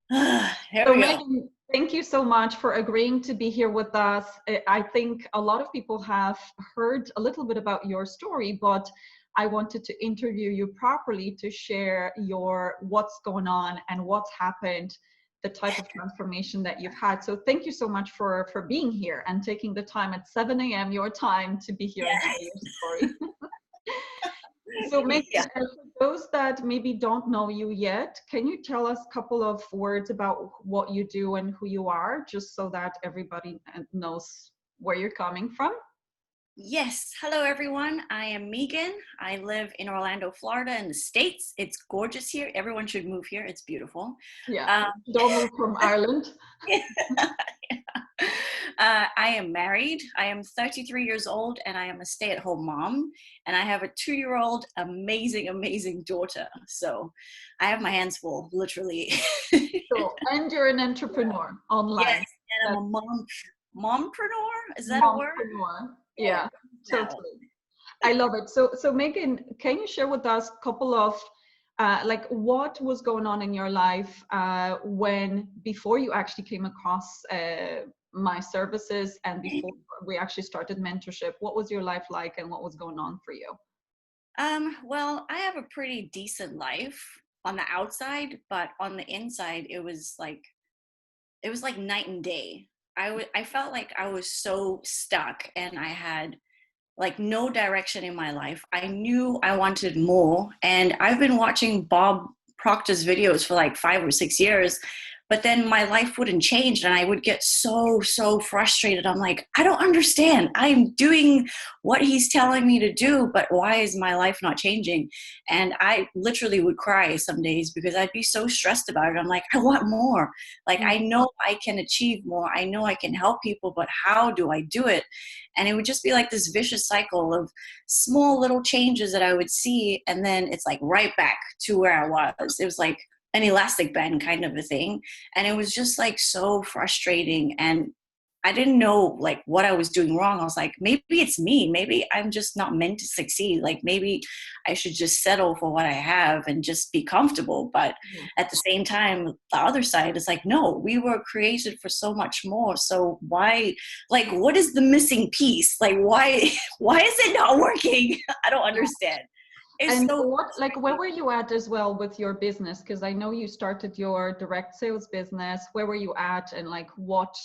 Here So we go. Megan, thank you so much for agreeing to be here with us. I think a lot of people have heard a little bit about your story, but I wanted to interview you properly to share your what's going on and what's happened, the type of transformation that you've had. So thank you so much for being here and taking the time at 7 a.m. your time to be here and share your story. So Yeah. Megan, for those that maybe don't know you yet, can you tell us a couple of words about what you do and who you are, just so that everybody knows where you're coming from? Yes. Hello, everyone. I am Megan. I live in Orlando, Florida, in the States. It's gorgeous here. Everyone should move here. It's beautiful. Yeah, Um, don't move from Ireland. I am married. I am 33 years old and I am a stay-at-home mom. And I have a 2-year-old amazing, amazing daughter. So I have my hands full, literally. So, and you're an entrepreneur Yes. online. And I'm That's a mompreneur. Is that a word? mompreneur. Yeah. Yeah, Now. totally. I love it. So Megan, can you share with us a couple of like what was going on in your life when before you actually came across my services and before we actually started mentorship? What was your life like and what was going on for you? Well, I have a pretty decent life on the outside, but on the inside, it was like night and day. I felt like I was so stuck and I had like no direction in my life. I knew I wanted more. And I've been watching Bob Proctor's videos for like 5 or 6 years, but then my life wouldn't change and I would get so frustrated. I'm like, I don't understand. I'm doing what he's telling me to do, but why is my life not changing? And I literally would cry some days because I'd be so stressed about it. I'm like, I want more. Like, I Mm. know I can achieve more. I know I can help people, but how do I do it? And it would just be like this vicious cycle of small little changes that I would see. And then it's like right back to where I was. It was like an elastic band kind of a thing. And it was just like so frustrating. And I didn't know like what I was doing wrong. I was like, maybe it's me. Maybe I'm just not meant to succeed. Like maybe I should just settle for what I have and just be comfortable. But Yeah. at the same time, the other side is like, no, we were created for so much more. So why, like, what is the missing piece? Like, why is it not working? I don't understand. It's And so what, like, where frustrating. were you at as well with your business? Because I know you started your direct sales business. Where were you at, and like, what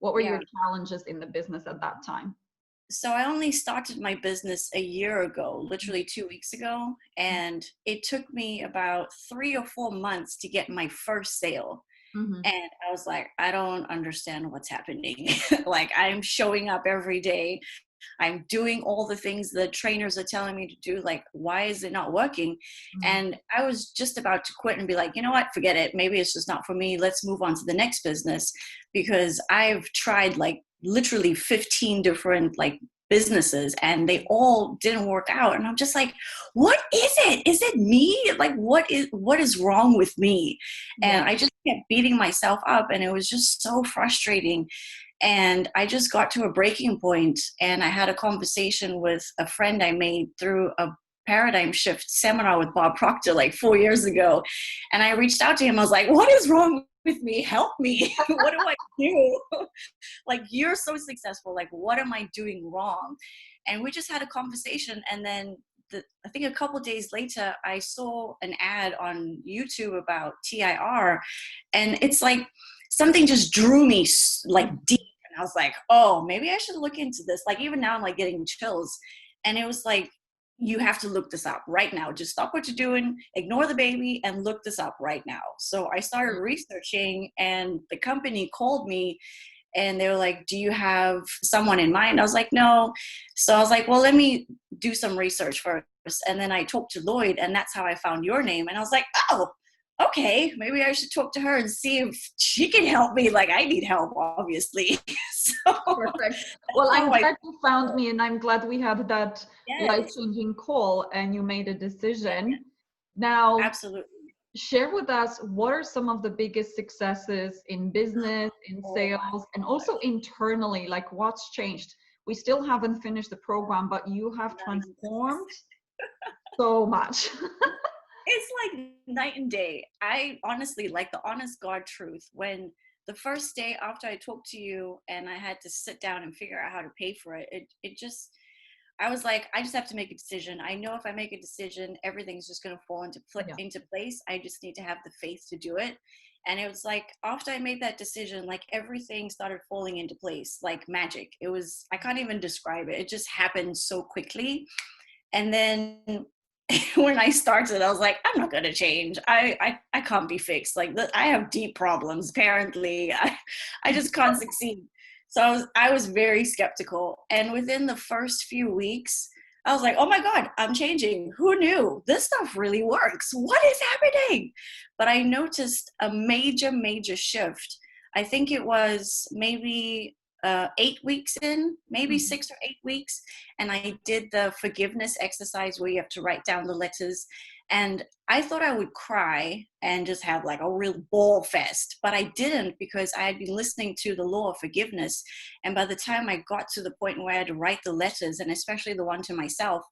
were your Yeah. challenges in the business at that time? So I only started my business a year ago, literally 2 weeks ago, and it took me about 3 or 4 months to get my first sale. Mm-hmm. And I was like, I don't understand what's happening. Like, I'm showing up every day. I'm doing all the things the trainers are telling me to do. Like, why is it not working? And I was just about to quit and be like, you know what, forget it. Maybe it's just not for me. Let's move on to the next business, because I've tried like literally 15 different like businesses and they all didn't work out. And I'm just like, what is it? Is it me? Like, what is wrong with me? And Yeah. I just kept beating myself up and it was just so frustrating. And I just got to a breaking point and I had a conversation with a friend I made through a paradigm shift seminar with Bob Proctor like 4 years ago. And I reached out to him. I was like, what is wrong with me? Help me. What do I do? Like, you're so successful. Like, what am I doing wrong? And we just had a conversation. And then I think a couple of days later, I saw an ad on YouTube about TIR. And it's like something just drew me like deep. And I was like, oh, maybe I should look into this. Like, even now I'm like getting chills. And it was like, you have to look this up right now. Just stop what you're doing, ignore the baby, and look this up right now. So I started researching, and the company called me and they were like, do you have someone in mind? I was like, no. So I was like, well, let me do some research first. And then I talked to Lloyd, and that's how I found your name. And I was like, oh, okay, maybe I should talk to her and see if she can help me. Like, I need help, obviously. So Perfect. Well, that's I'm how I. glad you found me, and I'm glad we had that Yes, life-changing call and you made a decision. Now, absolutely. share with us what are some of the biggest successes in business, in Oh my sales, and also internally, like what's changed? We still haven't finished the program, but you have God. transformed so much. It's like night and day. I honestly, like the honest God truth, when the first day after I talked to you and I had to sit down and figure out how to pay for it, it just, I was like, I just have to make a decision. I know if I make a decision, everything's just going to fall Yeah. into place. I just need to have the faith to do it. And it was like, after I made that decision, like everything started falling into place like magic. It was, I can't even describe it. It just happened so quickly. And then when I started, I was like, I'm not going to change. I can't be fixed. Like I have deep problems. Apparently, I just can't succeed. So I was very skeptical. And within the first few weeks, I was like, oh my God, I'm changing. Who knew? This stuff really works. What is happening? But I noticed a major, major shift. I think it was maybe 8 weeks in, maybe Mhm. 6 or 8 weeks. And I did the forgiveness exercise where you have to write down the letters. And I thought I would cry and just have like a real ball fest, but I didn't because I had been listening to the law of forgiveness. And by the time I got to the point where I had to write the letters, and especially the one to myself,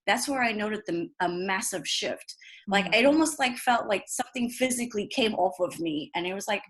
that's where I noted a massive shift. Like Mhm. it almost like felt like something physically came off of me. And it was like,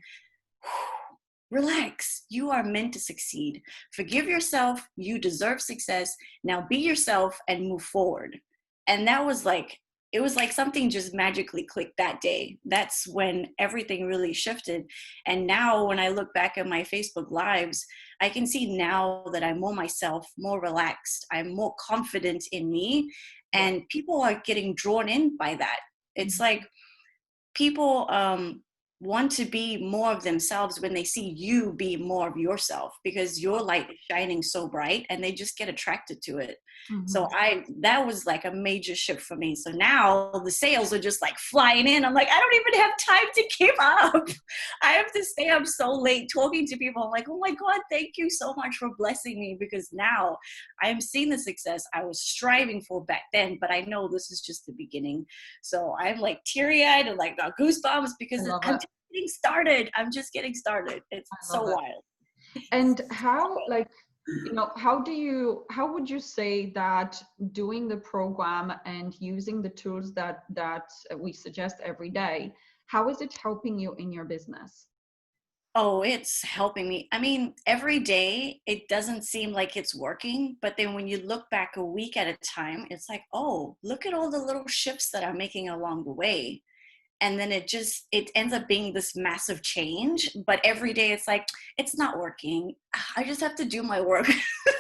relax. You are meant to succeed. Forgive yourself. You deserve success. Now be yourself and move forward. And that was like, it was like something just magically clicked that day. That's when everything really shifted. And now when I look back at my Facebook lives, I can see now that I'm more myself, more relaxed. I'm more confident in me. Yeah. And people are getting drawn in by that. It's Mhm. like people want to be more of themselves when they see you be more of yourself because your light is shining so bright and they just get attracted to it. So Mhm. that was like a major shift for me. So now the sales are just like flying in. I'm like, I don't even have time to keep up. I have to stay up so late talking to people. I'm like, oh my God, thank you so much for blessing me, because now I'm seeing the success I was striving for back then, but I know this is just the beginning. So I'm like teary eyed and like got goosebumps I because love I'm it. just getting started. I'm just getting started. It's I so love it. wild. And how, like, how would you say that doing the program and using the tools that we suggest every day, how is it helping you in your business? Oh, it's helping me. I mean, every day it doesn't seem like it's working, but then when you look back a week at a time, it's like, oh, look at all the little shifts that I'm making along the way. And then it ends up being this massive change, but every day it's like, it's not working. I just have to do my work.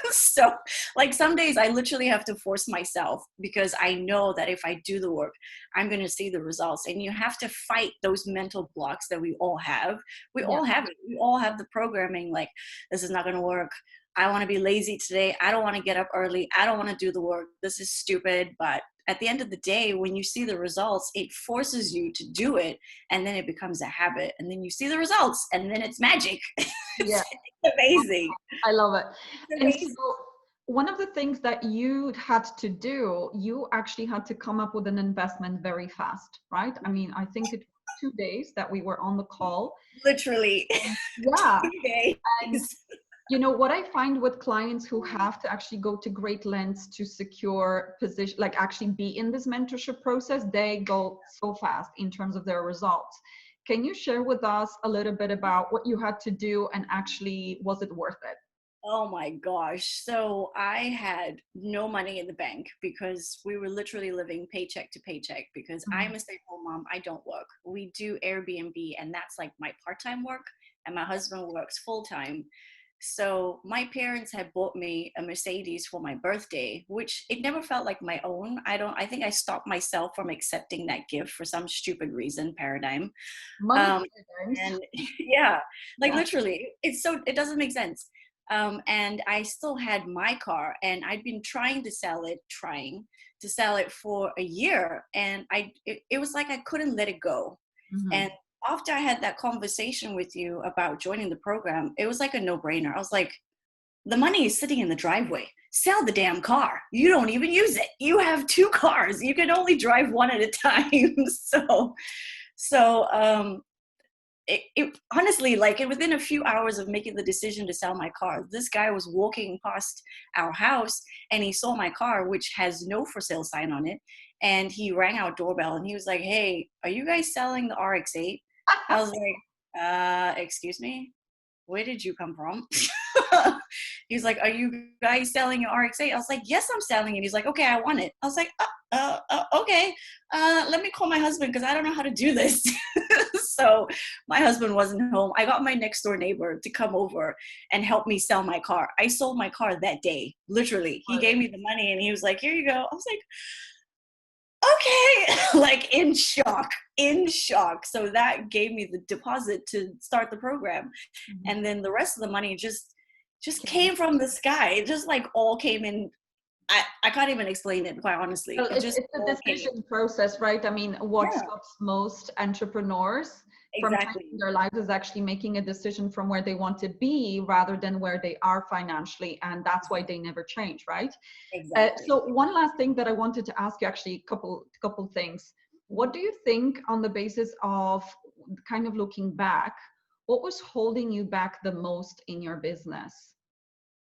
So like some days I literally have to force myself because I know that if I do the work, I'm going to see the results. And you have to fight those mental blocks that we all have. We Yeah. all have it. We all have the programming like, this is not going to work. I want to be lazy today. I don't want to get up early. I don't want to do the work. This is stupid. But at the end of the day, when you see the results, it forces you to do it. And then it becomes a habit. And then you see the results. And then it's magic. Yeah. It's amazing. I love it. It's And so amazing. one of the things that you had to do, you actually had to come up with an investment very fast, right? I mean, I think it was 2 days that we were on the call. Literally Yeah. 2 days. And what I find with clients who have to actually go to great lengths to secure position, like actually be in this mentorship process, they go so fast in terms of their results. Can you share with us a little bit about what you had to do and actually was it worth it? Oh my gosh. So I had no money in the bank because we were literally living paycheck to paycheck because Mhm. I'm a stay-at-home mom. I don't work. We do Airbnb and that's like my part-time work, and my husband works full-time. So my parents had bought me a Mercedes for my birthday, which it never felt like my own. I think I stopped myself from accepting that gift for some stupid reason, paradigm. Money Um, paradigms. and yeah, like Yeah. literally, it doesn't make sense. And I still had my car, and I'd been trying to sell it for a year, and it was like I couldn't let it go. And Mhm. after I had that conversation with you about joining the program, it was like a no-brainer. I was like, the money is sitting in the driveway. Sell the damn car. You don't even use it. You have two cars. You can only drive one at a time. So it honestly, like within a few hours of making the decision to sell my car, this guy was walking past our house and he saw my car, which has no for sale sign on it. and he rang our doorbell and he was like, "Hey, are you guys selling the RX-8?" I was like, excuse me? Where did you come from?" He's like, "Are you guys selling your RX-8?" I was like, "Yes, I'm selling it." He's like, "Okay, I want it." I was like, okay, let me call my husband because I don't know how to do this." So my husband wasn't home. I got my next door neighbor to come over and help me sell my car. I sold my car that day, literally. He gave me the money and he was like, "Here you go." I was like, okay. Like in shock. So that gave me the deposit to start the program. And then the rest of the money just came from the sky. It just like all came in. I can't even explain it, quite honestly. Well, It just it's a all came. decision process, right? I mean, what Yeah, stops most entrepreneurs from exactly. changing their lives is actually making a decision from where they want to be rather than where they are financially. And that's why they never change, right? Exactly. So one last thing that I wanted to ask you, actually, couple things. What do you think, on the basis of kind of looking back, what was holding you back the most in your business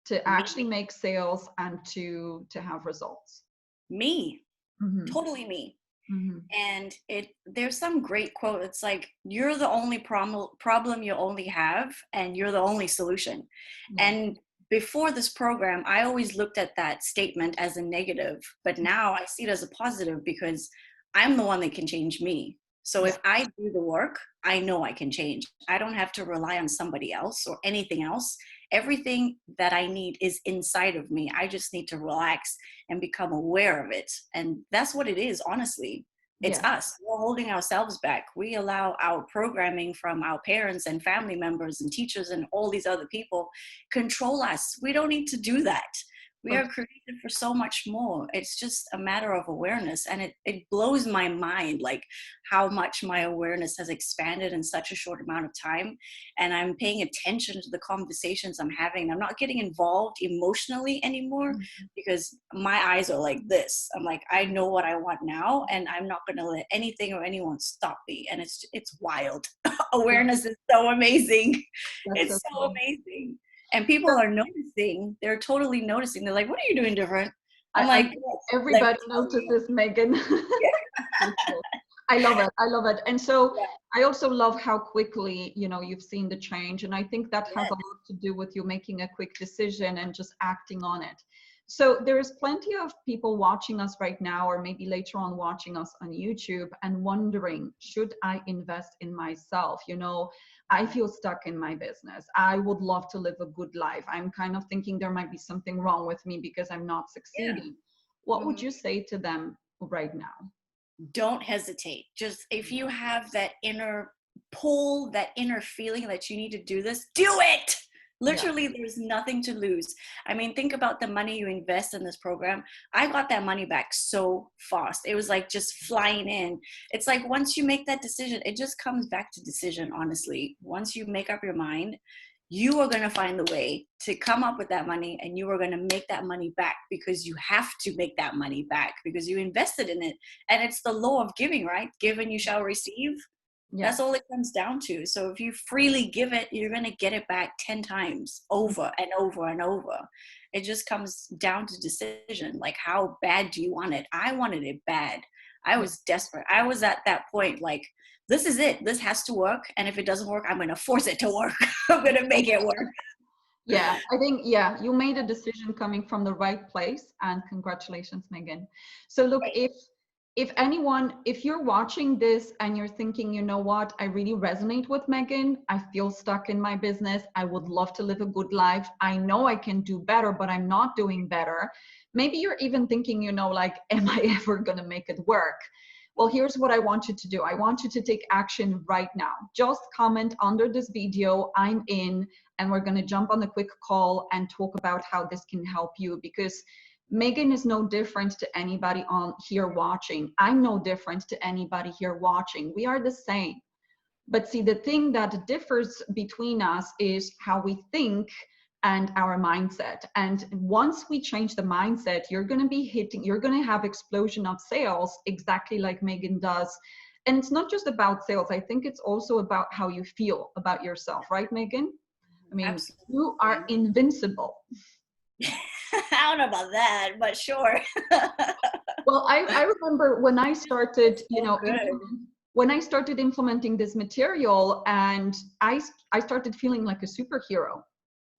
to Me, actually make sales and to have results? me, Mm-hmm. totally me. Mm-hmm. And there's some great quote. It's like, you're the only problem you only have, and you're the only solution. Yeah. And before this program, I always looked at that statement as a negative, but now I see it as a positive because I'm the one that can change me. So Yeah. if I do the work, I know I can change. I don't have to rely on somebody else or anything else. Everything that I need is inside of me. I just need to relax and become aware of it. And that's what it is, honestly. It's Yeah. us. We're holding ourselves back. We allow our programming from our parents and family members and teachers and all these other people control us. We don't need to do that. We are created for so much more. It's just a matter of awareness. And it blows my mind, like how much my awareness has expanded in such a short amount of time. And I'm paying attention to the conversations I'm having. I'm not getting involved emotionally anymore because my eyes are like this. I'm like, I know what I want now, and I'm not going to let anything or anyone stop me. And it's wild. Awareness is so amazing. That's so It's so cool. amazing. And people are noticing. They're totally noticing. They're like, "What are you doing different?" I'm I like, think "Yes, let everybody me tell you." notices, Megan. So cool. I love it. I love it. And so Yeah. I also love how quickly, you've seen the change. And I think that has a Yes. lot to do with you making a quick decision and just acting on it. So there is plenty of people watching us right now, or maybe later on watching us on YouTube and wondering, should I invest in myself? I feel stuck in my business. I would love to live a good life. I'm kind of thinking there might be something wrong with me because I'm not Yeah. succeeding. What would Mhm. you say to them right now? Don't hesitate. Just if you have that inner pull, that inner feeling that you need to do this, do it. Yeah. Literally, there's nothing to lose. I mean, think about the money you invest in this program. I got that money back so fast. It was like just flying in. It's like once you make that decision, it just comes back to decision, honestly. Once you make up your mind, you are going to find the way to come up with that money, and you are going to make that money back because you have to make that money back because you invested in it. And it's the law of giving, right? Give and you shall receive. Yeah. That's all it comes down to. So if you freely give it, you're going to get it back 10 times over and over and over. It just comes down to decision. Like, how bad do you want it? I wanted it bad. I Yeah. was desperate. I was at that point, like, this is it. This has to work. And if it doesn't work, I'm going to force it to work. I'm going to make it work. Yeah, I think, yeah, you made a decision coming from the right place, and congratulations, Megan. So look, if you're watching this and you're thinking, you know what, I really resonate with Megan, I feel stuck in my business, I would love to live a good life, I know I can do better, but I'm not doing better. Maybe you're even thinking, like, am I ever going to make it work? Well, here's what I want you to do. I want you to take action right now. Just comment under this video, I'm in, and we're going to jump on a quick call and talk about how this can help you, because Megan is no different to anybody on here watching. I'm no different to anybody here watching. We are the same. But see, the thing that differs between us is how we think and our mindset. And once we change the mindset, you're going to have explosion of sales, exactly like Megan does. And it's not just about sales. I think it's also about how you feel about yourself, right, Megan? I mean, you are Absolutely. invincible. I don't know about that, but sure. Well, I remember when I started, So good. when I started implementing this material, and I started feeling like a superhero.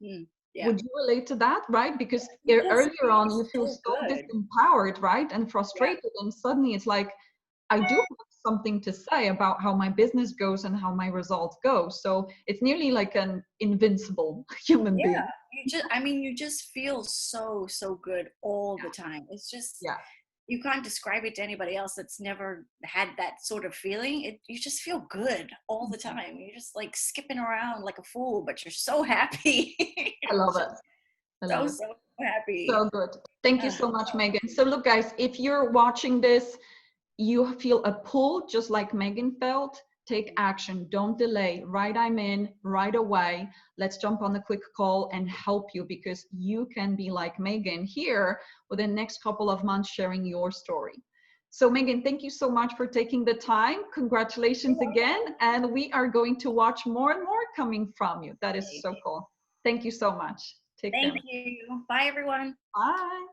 Mm, yeah. Would you relate to that, right? Because Yes, earlier on you feel so so good. disempowered, right? And Yeah. frustrated, and suddenly it's like, I do have something to say about how my business goes and how my results go. So it's nearly like an invincible human Yeah. being. I mean, you just feel so, so good all the time. It's just, Yeah. you can't describe it to anybody else that's never had that sort of feeling. You just feel good all the time. You're just like skipping around like a fool, but you're so happy. I You're love it. just I love so, it. so happy. So good. Thank you Ah, so much, Megan. So look, guys, if you're watching this, you feel a pull just like Megan felt, take action. Don't delay. Right, I'm in right away. Let's jump on a quick call and help you, because you can be like Megan here within the next couple of months sharing your story. So Megan, thank you so much for taking the time. Congratulations again. And we are going to watch more and more coming from you. That is so cool. Thank you so much. Take care. thank you. Bye, everyone. Bye.